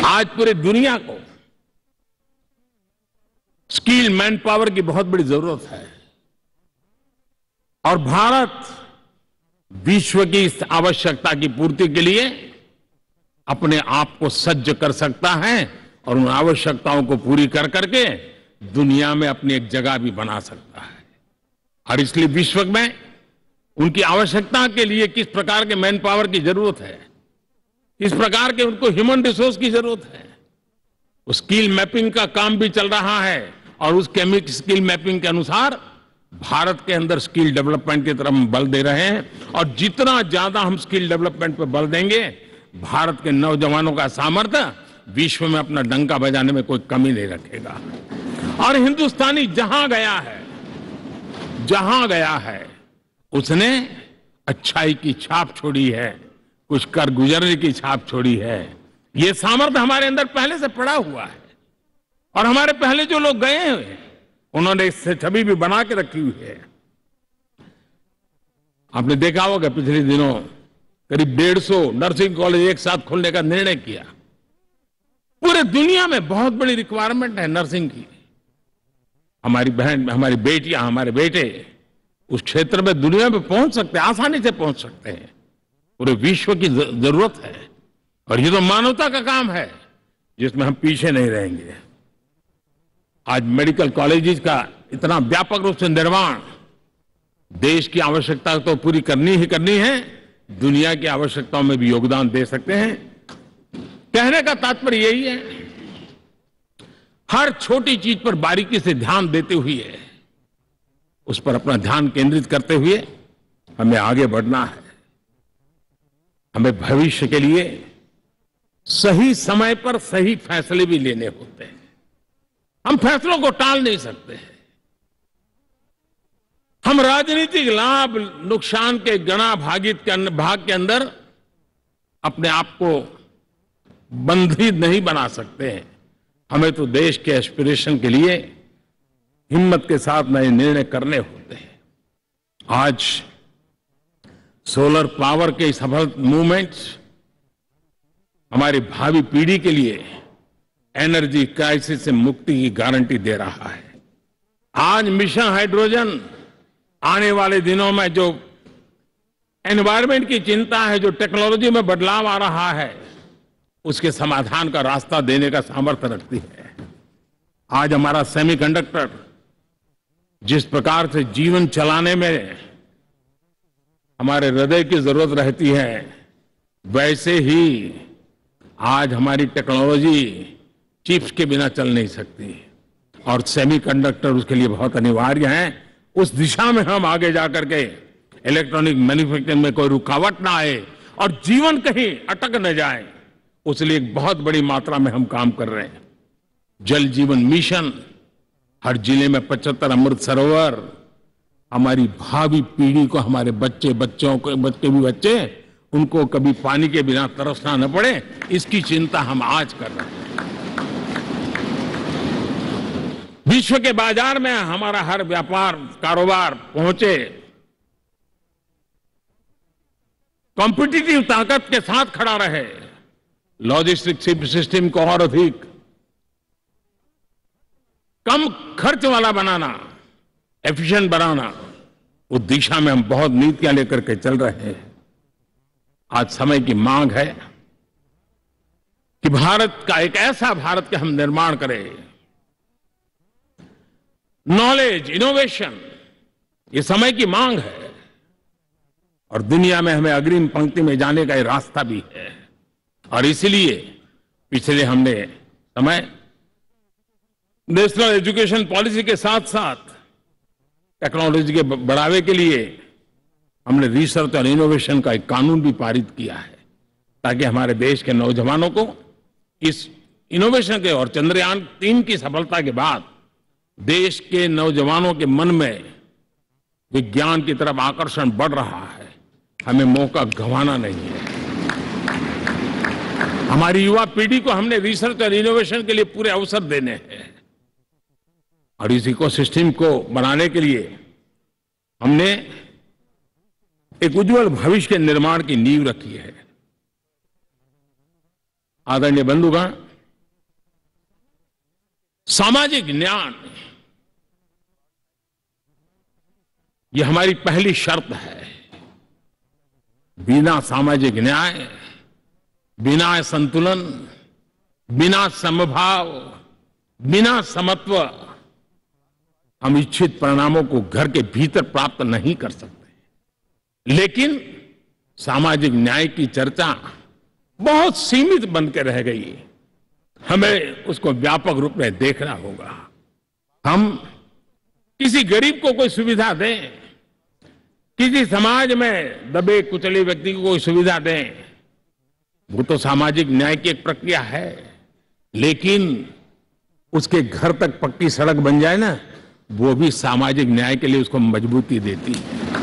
आज पूरी दुनिया को स्किल मैन पावर की बहुत बड़ी जरूरत है और भारत विश्व की इस आवश्यकता की पूर्ति के लिए अपने आप को सज्ज कर सकता है और उन आवश्यकताओं को पूरी कर करके दुनिया में अपनी एक जगह भी बना सकता है। और इसलिए विश्व में उनकी आवश्यकता के लिए किस प्रकार के मैन पावर की जरूरत है, किस प्रकार के उनको ह्यूमन रिसोर्स की जरूरत है, उस स्किल मैपिंग का काम भी चल रहा है और उस स्किल मैपिंग के अनुसार भारत के अंदर स्किल डेवलपमेंट की तरफ हम बल दे रहे हैं और जितना ज्यादा हम स्किल डेवलपमेंट पर बल देंगे भारत के नौजवानों का सामर्थ्य विश्व में अपना डंका बजाने में कोई कमी नहीं रखेगा। और हिंदुस्तानी जहां गया है उसने अच्छाई की छाप छोड़ी है, कुछ कर गुजरने की छाप छोड़ी है। ये सामर्थ्य हमारे अंदर पहले से पड़ा हुआ है और हमारे पहले जो लोग गए हैं उन्होंने इससे छवि भी बना के रखी हुई है। आपने देखा होगा पिछले दिनों करीब 150 नर्सिंग कॉलेज एक साथ खोलने का निर्णय किया। पूरे दुनिया में बहुत बड़ी रिक्वायरमेंट है नर्सिंग की। हमारी बहन, हमारी बेटियां, हमारे बेटे उस क्षेत्र में दुनिया में पहुंच सकते हैं, आसानी से पहुंच सकते हैं। पूरे विश्व की जरूरत है और ये तो मानवता का काम है जिसमें हम पीछे नहीं रहेंगे। आज मेडिकल कॉलेजेस का इतना व्यापक रूप से निर्माण देश की आवश्यकता तो पूरी करनी ही करनी है, दुनिया की आवश्यकताओं में भी योगदान दे सकते हैं। कहने का तात्पर्य यही है, हर छोटी चीज पर बारीकी से ध्यान देते हुए उस पर अपना ध्यान केंद्रित करते हुए हमें आगे बढ़ना है। हमें भविष्य के लिए सही समय पर सही फैसले भी लेने होते हैं। हम फैसलों को टाल नहीं सकते। हम राजनीतिक लाभ नुकसान के गणा भाग के अंदर अपने आप को बंधित नहीं बना सकते हैं। हमें तो देश के एस्पिरेशन के लिए हिम्मत के साथ नए निर्णय करने होते हैं। आज सोलर पावर के सफल मूवमेंट्स हमारी भावी पीढ़ी के लिए एनर्जी क्राइसिस से मुक्ति की गारंटी दे रहा है। आज मिशन हाइड्रोजन आने वाले दिनों में जो एनवायरमेंट की चिंता है, जो टेक्नोलॉजी में बदलाव आ रहा है, उसके समाधान का रास्ता देने का सामर्थ्य रखती है। आज हमारा सेमीकंडक्टर जिस प्रकार से जीवन चलाने में हमारे हृदय की जरूरत रहती है, वैसे ही आज हमारी टेक्नोलॉजी चिप्स के बिना चल नहीं सकती और सेमीकंडक्टर उसके लिए बहुत अनिवार्य है। उस दिशा में हम आगे जाकर के इलेक्ट्रॉनिक मैन्युफैक्चरिंग में कोई रुकावट ना आए और जीवन कहीं अटक न जाए, उसलिए एक बहुत बड़ी मात्रा में हम काम कर रहे हैं। जल जीवन मिशन, हर जिले में 75 अमृत सरोवर, हमारी भावी पीढ़ी को, हमारे बच्चे उनको कभी पानी के बिना तरसना न पड़े, इसकी चिंता हम आज कर रहे हैं। विश्व के बाजार में हमारा हर व्यापार कारोबार पहुंचे, कॉम्पिटिटिव ताकत के साथ खड़ा रहे, लॉजिस्टिक सिस्टम को और अधिक कम खर्च वाला बनाना, एफिशिएंट बनाना, उस दिशा में हम बहुत नीतियां लेकर के चल रहे हैं। आज समय की मांग है कि भारत का एक ऐसा भारत के हम निर्माण करें। नॉलेज, इनोवेशन, ये समय की मांग है और दुनिया में हमें अग्रिम पंक्ति में जाने का ये रास्ता भी है। और इसलिए पिछले हमने समय नेशनल एजुकेशन पॉलिसी के साथ साथ टेक्नोलॉजी के बढ़ावे के लिए हमने रिसर्च और इनोवेशन का एक कानून भी पारित किया है, ताकि हमारे देश के नौजवानों को इस इनोवेशन के और चंद्रयान 3 की सफलता के बाद देश के नौजवानों के मन में विज्ञान की तरफ आकर्षण बढ़ रहा है। हमें मौका गंवाना नहीं है। हमारी युवा पीढ़ी को हमने रिसर्च और इनोवेशन के लिए पूरे अवसर देने हैं और इस इकोसिस्टम को बनाने के लिए हमने एक उज्जवल भविष्य के निर्माण की नींव रखी है। आदरणीय बंधुगण, सामाजिक न्याय, ये हमारी पहली शर्त है। बिना सामाजिक न्याय, बिना संतुलन, बिना समभाव, बिना समत्व हम इच्छित परिणामों को घर के भीतर प्राप्त नहीं कर सकते। लेकिन सामाजिक न्याय की चर्चा बहुत सीमित बन के रह गई। हमें उसको व्यापक रूप में देखना होगा। हम किसी गरीब को कोई सुविधा दें, किसी समाज में दबे कुचले व्यक्ति को कोई सुविधा दें, वो तो सामाजिक न्याय की एक प्रक्रिया है। लेकिन उसके घर तक पक्की सड़क बन जाए ना, वो भी सामाजिक न्याय के लिए उसको मजबूती देती है।